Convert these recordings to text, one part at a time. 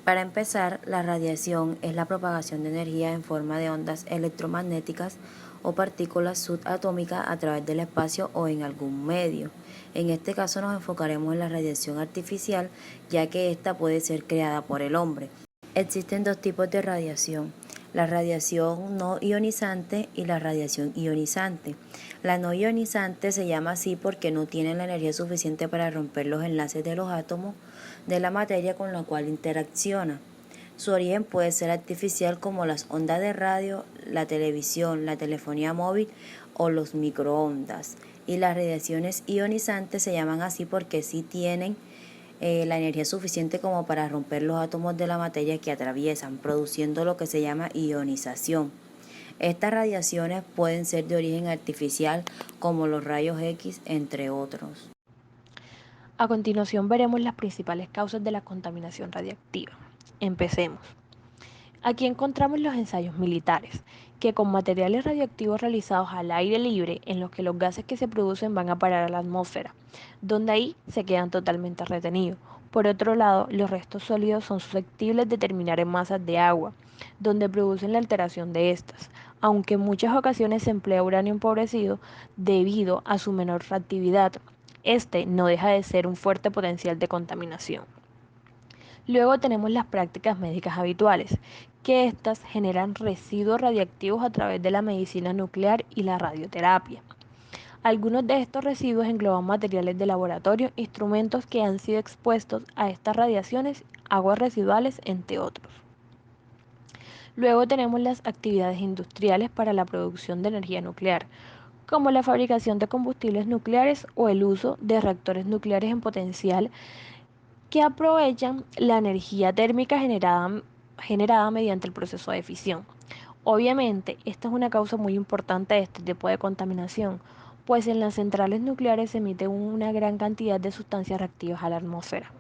Para empezar, la radiación es la propagación de energía en forma de ondas electromagnéticas o partículas subatómicas a través del espacio o en algún medio. En este caso nos enfocaremos en la radiación artificial, ya que ésta puede ser creada por el hombre. Existen dos tipos de radiación: la radiación no ionizante y la radiación ionizante. La no ionizante se llama así porque no tiene la energía suficiente para romper los enlaces de los átomos de la materia con la cual interacciona. Su origen puede ser artificial, como las ondas de radio, la televisión, la telefonía móvil o los microondas. Y las radiaciones ionizantes se llaman así porque sí tienen la energía suficiente como para romper los átomos de la materia que atraviesan, produciendo lo que se llama ionización. Estas radiaciones pueden ser de origen artificial, como los rayos X, entre otros. A continuación veremos las principales causas de la contaminación radiactiva. Empecemos. Aquí encontramos los ensayos militares, que con materiales radioactivos realizados al aire libre, en los que los gases que se producen van a parar a la atmósfera, donde ahí se quedan totalmente retenidos. Por otro lado, los restos sólidos son susceptibles de terminar en masas de agua, donde producen la alteración de estas, aunque en muchas ocasiones se emplea uranio empobrecido debido a su menor reactividad. Este no deja de ser un fuerte potencial de contaminación. Luego tenemos las prácticas médicas habituales, que éstas generan residuos radiactivos a través de la medicina nuclear y la radioterapia. Algunos de estos residuos engloban materiales de laboratorio, instrumentos que han sido expuestos a estas radiaciones, aguas residuales, entre otros. Luego tenemos las actividades industriales para la producción de energía nuclear, como la fabricación de combustibles nucleares o el uso de reactores nucleares en potencial que aprovechan la energía térmica generada mediante el proceso de fisión. Obviamente, esta es una causa muy importante de este tipo de contaminación, pues en las centrales nucleares se emite una gran cantidad de sustancias reactivas a la atmósfera.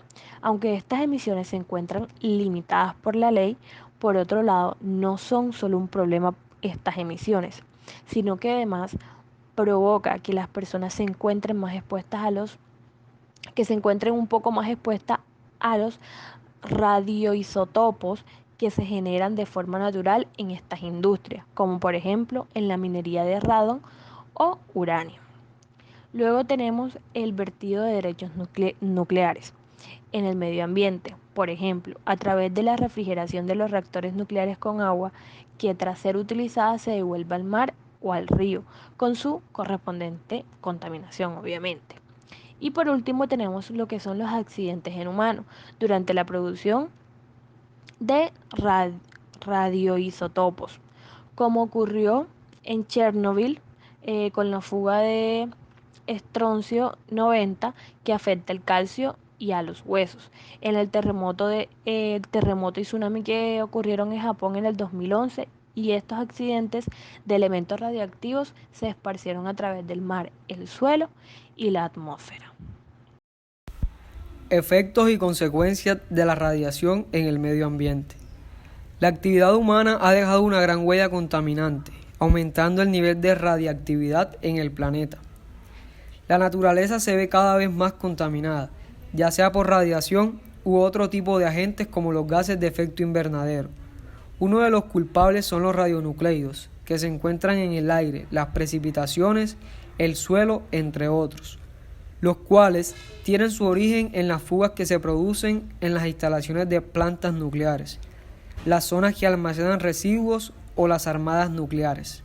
Aunque estas emisiones se encuentran limitadas por la ley, por otro lado, no son solo un problema estas emisiones, sino que además provoca que las personas se encuentren más expuestas que se encuentren un poco más expuestas a los radioisótopos que se generan de forma natural en estas industrias, como por ejemplo en la minería de radón o uranio. Luego tenemos el vertido de derechos nucleares en el medio ambiente, por ejemplo, a través de la refrigeración de los reactores nucleares con agua que tras ser utilizada se devuelve al mar o al río, con su correspondiente contaminación, obviamente. Y por último tenemos lo que son los accidentes en humanos durante la producción de radioisótopos, como ocurrió en Chernobyl con la fuga de estroncio 90 que afecta el calcio y a los huesos. En el terremoto y tsunami que ocurrieron en Japón en el 2011, y estos accidentes de elementos radioactivos se esparcieron a través del mar, el suelo y la atmósfera. Efectos y consecuencias de la radiación en el medio ambiente. La actividad humana ha dejado una gran huella contaminante, aumentando el nivel de radiactividad en el planeta. La naturaleza se ve cada vez más contaminada, ya sea por radiación u otro tipo de agentes como los gases de efecto invernadero. Uno de los culpables son los radionucleidos, que se encuentran en el aire, las precipitaciones, el suelo, entre otros, los cuales tienen su origen en las fugas que se producen en las instalaciones de plantas nucleares, las zonas que almacenan residuos o las armadas nucleares.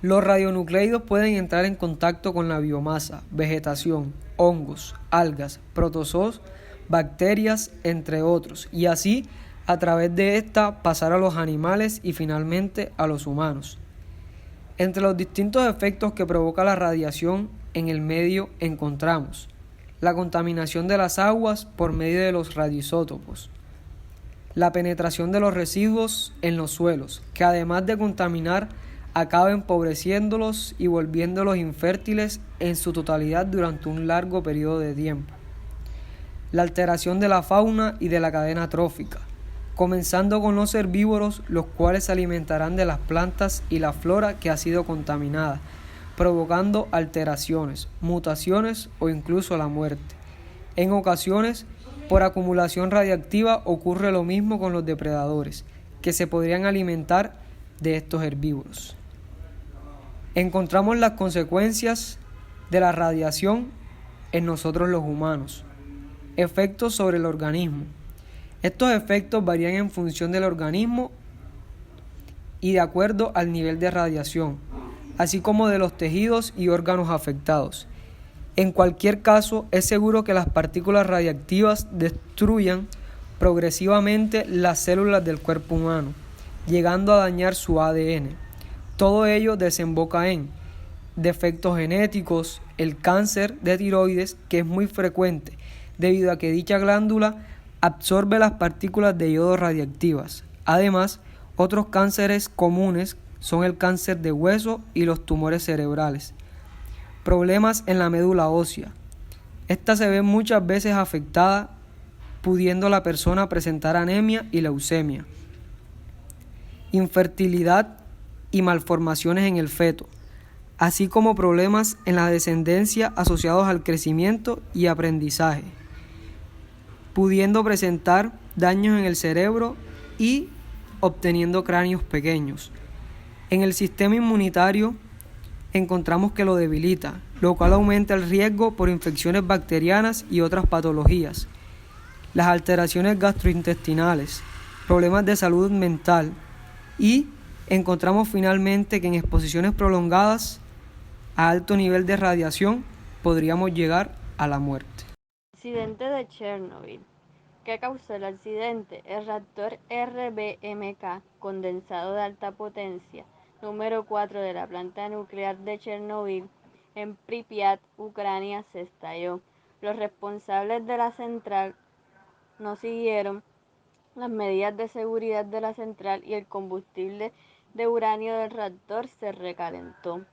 Los radionucleidos pueden entrar en contacto con la biomasa, vegetación, hongos, algas, protozoos, bacterias, entre otros, y así a través de esta pasar a los animales y finalmente a los humanos. Entre los distintos efectos que provoca la radiación en el medio encontramos la contaminación de las aguas por medio de los radioisótopos, la penetración de los residuos en los suelos, que además de contaminar, acaba empobreciéndolos y volviéndolos infértiles en su totalidad durante un largo periodo de tiempo. La alteración de la fauna y de la cadena trófica, comenzando con los herbívoros, los cuales se alimentarán de las plantas y la flora que ha sido contaminada, provocando alteraciones, mutaciones o incluso la muerte. En ocasiones, Por acumulación radiactiva ocurre lo mismo con los depredadores, que se podrían alimentar de estos herbívoros. Encontramos las consecuencias de la radiación en nosotros los humanos. Efectos sobre el organismo. Estos efectos varían en función del organismo y de acuerdo al nivel de radiación, así como de los tejidos y órganos afectados. En cualquier caso, es seguro que las partículas radiactivas destruyan progresivamente las células del cuerpo humano, llegando a dañar su ADN. Todo ello desemboca en defectos genéticos, el cáncer de tiroides, que es muy frecuente debido a que dicha glándula absorbe las partículas de yodo radiactivas. Además, otros cánceres comunes son el cáncer de hueso y los tumores cerebrales. Problemas en la médula ósea. Esta se ve muchas veces afectada, pudiendo la persona presentar anemia y leucemia. Infertilidad y malformaciones en el feto, así como problemas en la descendencia asociados al crecimiento y aprendizaje, pudiendo presentar daños en el cerebro y obteniendo cráneos pequeños. En el sistema inmunitario encontramos que lo debilita, lo cual aumenta el riesgo por infecciones bacterianas y otras patologías. Las alteraciones gastrointestinales, problemas de salud mental y encontramos finalmente que en exposiciones prolongadas a alto nivel de radiación podríamos llegar a la muerte. Accidente de Chernobyl. ¿Qué causó el accidente? El reactor RBMK, condensado de alta potencia, número 4 de la planta nuclear de Chernobyl, en Pripyat, Ucrania, se estalló. Los responsables de la central no siguieron las medidas de seguridad de la central y el combustible de uranio del reactor se recalentó.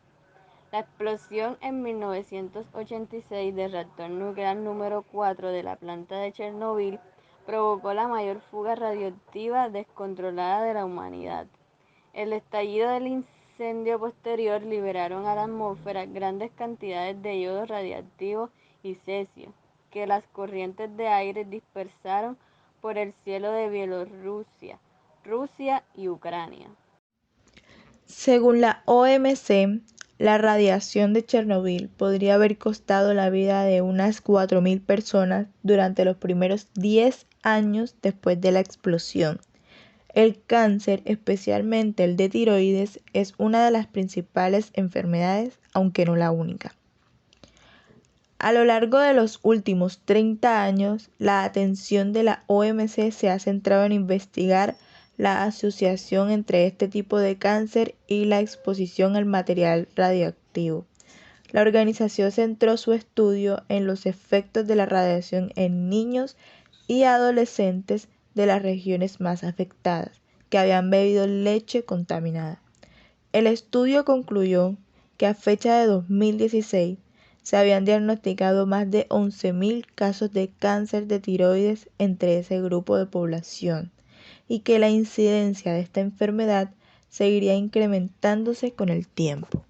La explosión en 1986 del reactor nuclear número 4 de la planta de Chernobyl provocó la mayor fuga radioactiva descontrolada de la humanidad. El estallido del incendio posterior liberaron a la atmósfera grandes cantidades de yodo radiactivo y cesio, que las corrientes de aire dispersaron por el cielo de Bielorrusia, Rusia y Ucrania. Según la OMC, la radiación de Chernobyl podría haber costado la vida de unas 4.000 personas durante los primeros 10 años después de la explosión. El cáncer, especialmente el de tiroides, es una de las principales enfermedades, aunque no la única. A lo largo de los últimos 30 años, la atención de la OMC se ha centrado en investigar la asociación entre este tipo de cáncer y la exposición al material radioactivo. La organización centró su estudio en los efectos de la radiación en niños y adolescentes de las regiones más afectadas, que habían bebido leche contaminada. El estudio concluyó que a fecha de 2016 se habían diagnosticado más de 11.000 casos de cáncer de tiroides entre ese grupo de población y que la incidencia de esta enfermedad seguiría incrementándose con el tiempo.